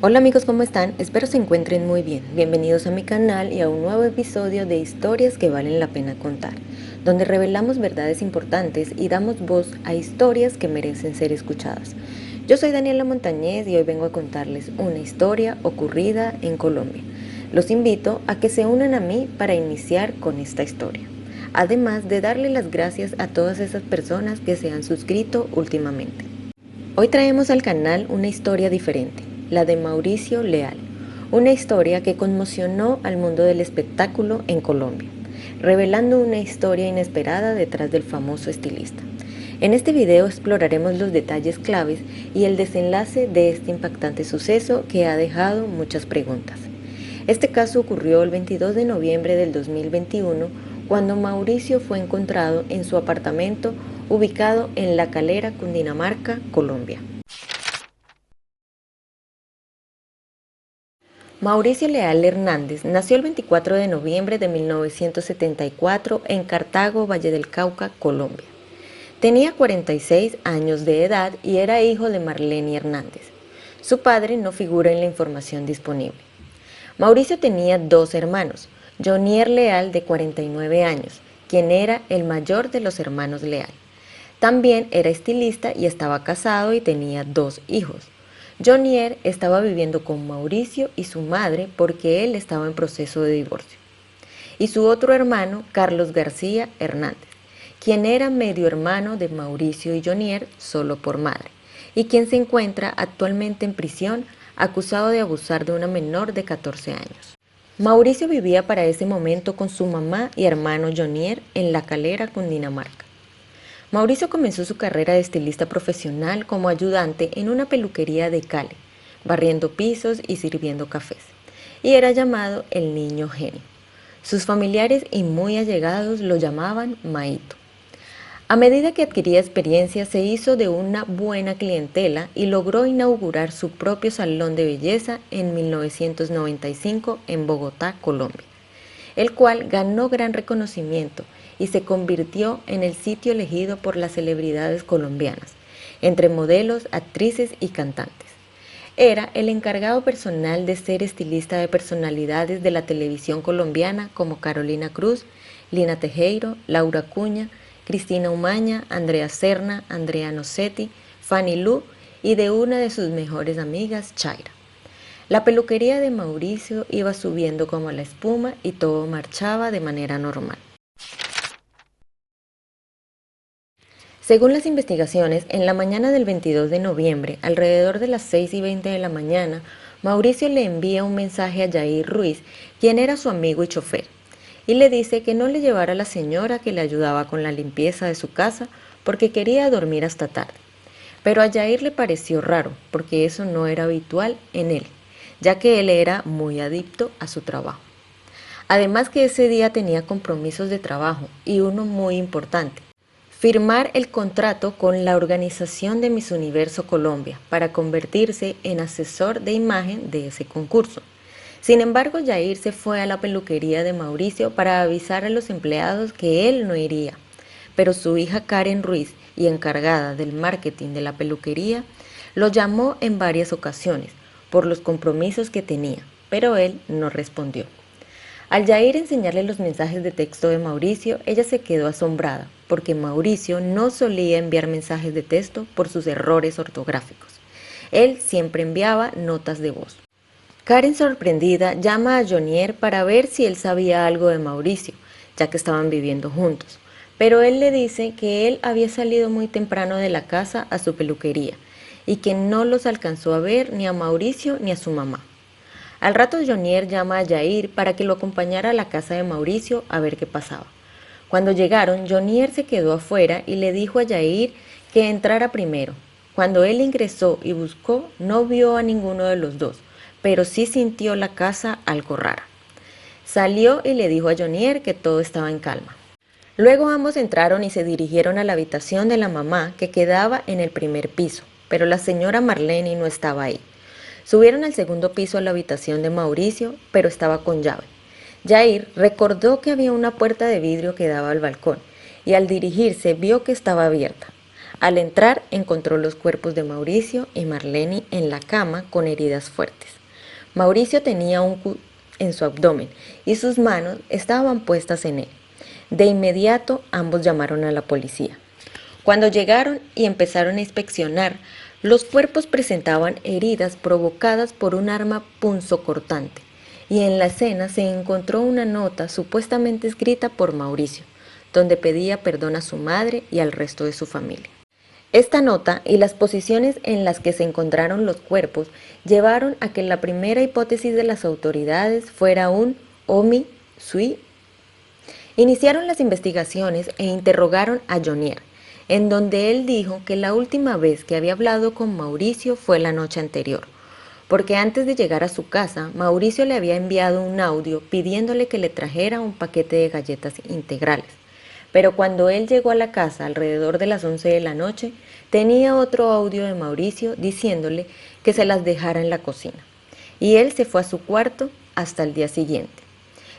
Hola amigos, ¿cómo están? Espero se encuentren muy bien. Bienvenidos a mi canal y a un nuevo episodio de Historias que valen la pena contar, donde revelamos verdades importantes y damos voz a historias que merecen ser escuchadas. Yo soy Daniela Montañez y hoy vengo a contarles una historia ocurrida en Colombia. Los invito a que se unan a mí para iniciar con esta historia, además de darle las gracias a todas esas personas que se han suscrito últimamente. Hoy traemos al canal una historia diferente, la de Mauricio Leal, una historia que conmocionó al mundo del espectáculo en Colombia, revelando una historia inesperada detrás del famoso estilista. En este video exploraremos los detalles claves y el desenlace de este impactante suceso que ha dejado muchas preguntas. Este caso ocurrió el 22 de noviembre del 2021, cuando Mauricio fue encontrado en su apartamento ubicado en La Calera, Cundinamarca, Colombia. Mauricio Leal Hernández nació el 24 de noviembre de 1974 en Cartago, Valle del Cauca, Colombia. Tenía 46 años de edad y era hijo de Marlene Hernández. Su padre no figura en la información disponible. Mauricio tenía dos hermanos, Jonier Leal de 49 años, quien era el mayor de los hermanos Leal. También era estilista y estaba casado y tenía dos hijos. Jonier estaba viviendo con Mauricio y su madre porque él estaba en proceso de divorcio. Y su otro hermano, Carlos García Hernández, quien era medio hermano de Mauricio y Jonier solo por madre, y quien se encuentra actualmente en prisión acusado de abusar de una menor de 14 años. Mauricio vivía para ese momento con su mamá y hermano Jonier en La Calera, Cundinamarca. Mauricio comenzó su carrera de estilista profesional como ayudante en una peluquería de Cali, barriendo pisos y sirviendo cafés, y era llamado el niño genio. Sus familiares y muy allegados lo llamaban Maito. A medida que adquiría experiencia, se hizo de una buena clientela y logró inaugurar su propio salón de belleza en 1995 en Bogotá, Colombia, el cual ganó gran reconocimiento y se convirtió en el sitio elegido por las celebridades colombianas, entre modelos, actrices y cantantes. Era el encargado personal de ser estilista de personalidades de la televisión colombiana como Carolina Cruz, Lina Tejero, Laura Cuña, Cristina Umaña, Andrea Serna, Andrea Nocetti, Fanny Lu y de una de sus mejores amigas, Chaira. La peluquería de Mauricio iba subiendo como la espuma y todo marchaba de manera normal. Según las investigaciones, en la mañana del 22 de noviembre, alrededor de las 6:20 de la mañana, Mauricio le envía un mensaje a Yair Ruiz, quien era su amigo y chofer, y le dice que no le llevara a la señora que le ayudaba con la limpieza de su casa porque quería dormir hasta tarde. Pero a Yair le pareció raro, porque eso no era habitual en él, ya que él era muy adicto a su trabajo. Además que ese día tenía compromisos de trabajo y uno muy importante: firmar el contrato con la organización de Miss Universo Colombia para convertirse en asesor de imagen de ese concurso. Sin embargo, Yair se fue a la peluquería de Mauricio para avisar a los empleados que él no iría, pero su hija Karen Ruiz, y encargada del marketing de la peluquería, lo llamó en varias ocasiones por los compromisos que tenía, pero él no respondió. Al Yair enseñarle los mensajes de texto de Mauricio, ella se quedó asombrada, porque Mauricio no solía enviar mensajes de texto por sus errores ortográficos. Él siempre enviaba notas de voz. Karen, sorprendida, llama a Jonier para ver si él sabía algo de Mauricio, ya que estaban viviendo juntos. Pero él le dice que él había salido muy temprano de la casa a su peluquería y que no los alcanzó a ver ni a Mauricio ni a su mamá. Al rato Jonier llama a Yair para que lo acompañara a la casa de Mauricio a ver qué pasaba. Cuando llegaron, Jonier se quedó afuera y le dijo a Yair que entrara primero. Cuando él ingresó y buscó, no vio a ninguno de los dos, pero sí sintió la casa algo rara. Salió y le dijo a Jonier que todo estaba en calma. Luego ambos entraron y se dirigieron a la habitación de la mamá, que quedaba en el primer piso, pero la señora Marlene no estaba ahí. Subieron al segundo piso a la habitación de Mauricio, pero estaba con llave. Yair recordó que había una puerta de vidrio que daba al balcón, y al dirigirse vio que estaba abierta. Al entrar encontró los cuerpos de Mauricio y Marlene en la cama con heridas fuertes. Mauricio tenía un en su abdomen y sus manos estaban puestas en él. De inmediato ambos llamaron a la policía. Cuando llegaron y empezaron a inspeccionar, los cuerpos presentaban heridas provocadas por un arma punzocortante y en la escena se encontró una nota supuestamente escrita por Mauricio, donde pedía perdón a su madre y al resto de su familia. Esta nota y las posiciones en las que se encontraron los cuerpos llevaron a que la primera hipótesis de las autoridades fuera un homicidio. Iniciaron las investigaciones e interrogaron a Jonier, en donde él dijo que la última vez que había hablado con Mauricio fue la noche anterior, porque antes de llegar a su casa, Mauricio le había enviado un audio pidiéndole que le trajera un paquete de galletas integrales. Pero cuando él llegó a la casa alrededor de las 11 de la noche, tenía otro audio de Mauricio diciéndole que se las dejara en la cocina. Y él se fue a su cuarto hasta el día siguiente.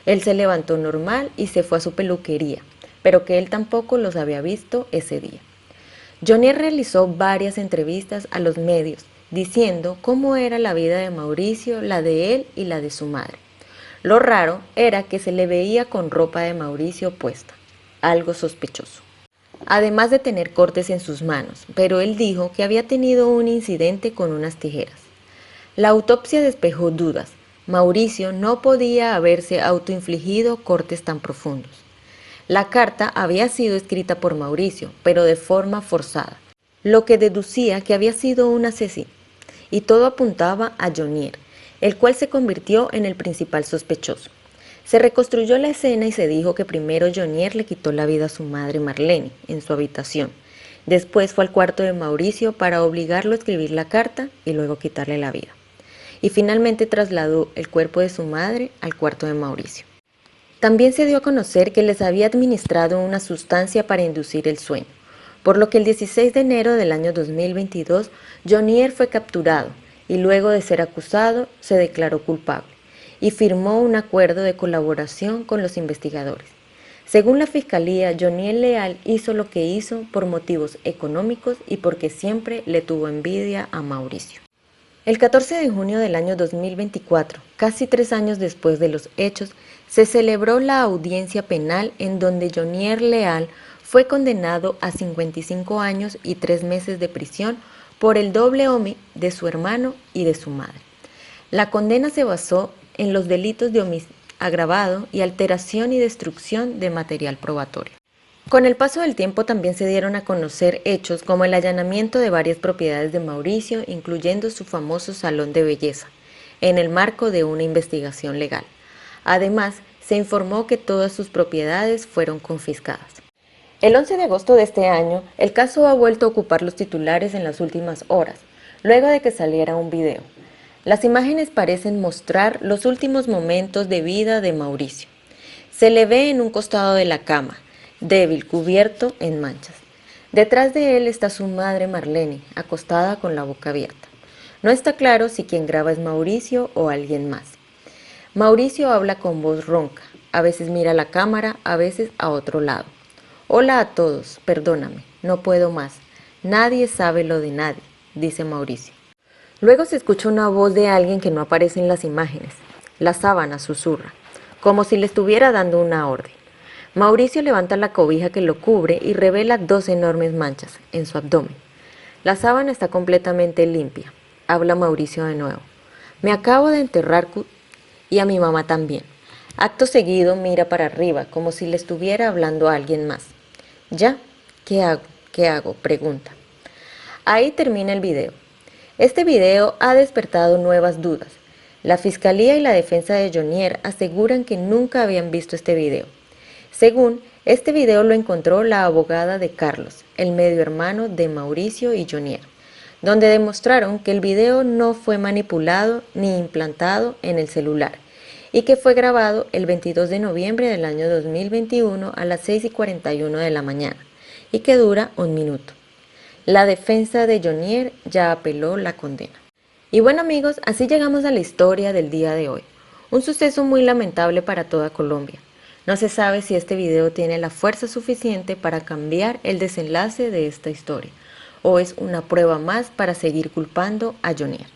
Él se levantó normal y se fue a su peluquería, pero que él tampoco los había visto ese día. Jonier realizó varias entrevistas a los medios, diciendo cómo era la vida de Mauricio, la de él y la de su madre. Lo raro era que se le veía con ropa de Mauricio puesta, algo sospechoso, además de tener cortes en sus manos, pero él dijo que había tenido un incidente con unas tijeras. La autopsia despejó dudas. Mauricio no podía haberse autoinfligido cortes tan profundos. La carta había sido escrita por Mauricio, pero de forma forzada, lo que deducía que había sido un asesino, y todo apuntaba a Jonier, el cual se convirtió en el principal sospechoso. Se reconstruyó la escena y se dijo que primero Jonier le quitó la vida a su madre Marlene en su habitación. Después fue al cuarto de Mauricio para obligarlo a escribir la carta y luego quitarle la vida. Y finalmente trasladó el cuerpo de su madre al cuarto de Mauricio. También se dio a conocer que les había administrado una sustancia para inducir el sueño, por lo que el 16 de enero del año 2022, Jonier fue capturado y luego de ser acusado se declaró culpable y firmó un acuerdo de colaboración con los investigadores. Según la Fiscalía, Jonier Leal hizo lo que hizo por motivos económicos y porque siempre le tuvo envidia a Mauricio. El 14 de junio del año 2024, casi 3 años después de los hechos, se celebró la audiencia penal en donde Jonier Leal fue condenado a 55 años y 3 meses de prisión por el doble homicidio de su hermano y de su madre. La condena se basó en los delitos de homicidio agravado y alteración y destrucción de material probatorio. Con el paso del tiempo también se dieron a conocer hechos como el allanamiento de varias propiedades de Mauricio, incluyendo su famoso salón de belleza, en el marco de una investigación legal. Además, se informó que todas sus propiedades fueron confiscadas. El 11 de agosto de este año, el caso ha vuelto a ocupar los titulares en las últimas horas, luego de que saliera un video. Las imágenes parecen mostrar los últimos momentos de vida de Mauricio. Se le ve en un costado de la cama, débil, cubierto en manchas. Detrás de él está su madre Marlene, acostada con la boca abierta. No está claro si quien graba es Mauricio o alguien más. Mauricio habla con voz ronca, a veces mira a la cámara, a veces a otro lado. Hola a todos, perdóname, no puedo más. Nadie sabe lo de nadie, dice Mauricio. Luego se escucha una voz de alguien que no aparece en las imágenes. La sábana susurra, como si le estuviera dando una orden. Mauricio levanta la cobija que lo cubre y revela 2 enormes manchas en su abdomen. La sábana está completamente limpia. Habla Mauricio de nuevo. Me acabo de enterrar y a mi mamá también. Acto seguido mira para arriba, como si le estuviera hablando a alguien más. ¿Ya? ¿Qué hago? ¿Qué hago? Pregunta. Ahí termina el video. Este video ha despertado nuevas dudas. La Fiscalía y la defensa de Jonier aseguran que nunca habían visto este video. Según, este video lo encontró la abogada de Carlos, el medio hermano de Mauricio y Jonier, donde demostraron que el video no fue manipulado ni implantado en el celular y que fue grabado el 22 de noviembre del año 2021 a las 6:41 de la mañana y que dura 1 minuto. La defensa de Jonier ya apeló la condena. Y bueno amigos, así llegamos a la historia del día de hoy. Un suceso muy lamentable para toda Colombia. No se sabe si este video tiene la fuerza suficiente para cambiar el desenlace de esta historia. o es una prueba más para seguir culpando a Jonier?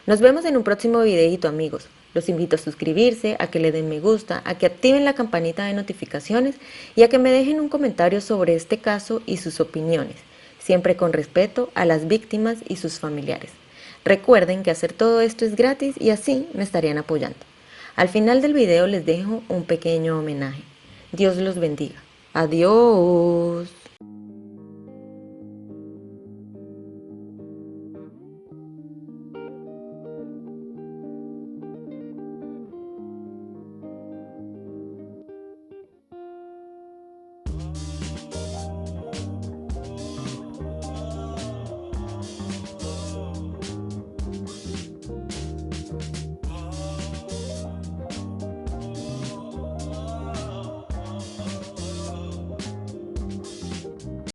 Nos vemos en un próximo videito, amigos. Los invito a suscribirse, a que le den me gusta, a que activen la campanita de notificaciones y a que me dejen un comentario sobre este caso y sus opiniones, siempre con respeto a las víctimas y sus familiares. Recuerden que hacer todo esto es gratis y así me estarían apoyando. Al final del video les dejo un pequeño homenaje. Dios los bendiga. Adiós.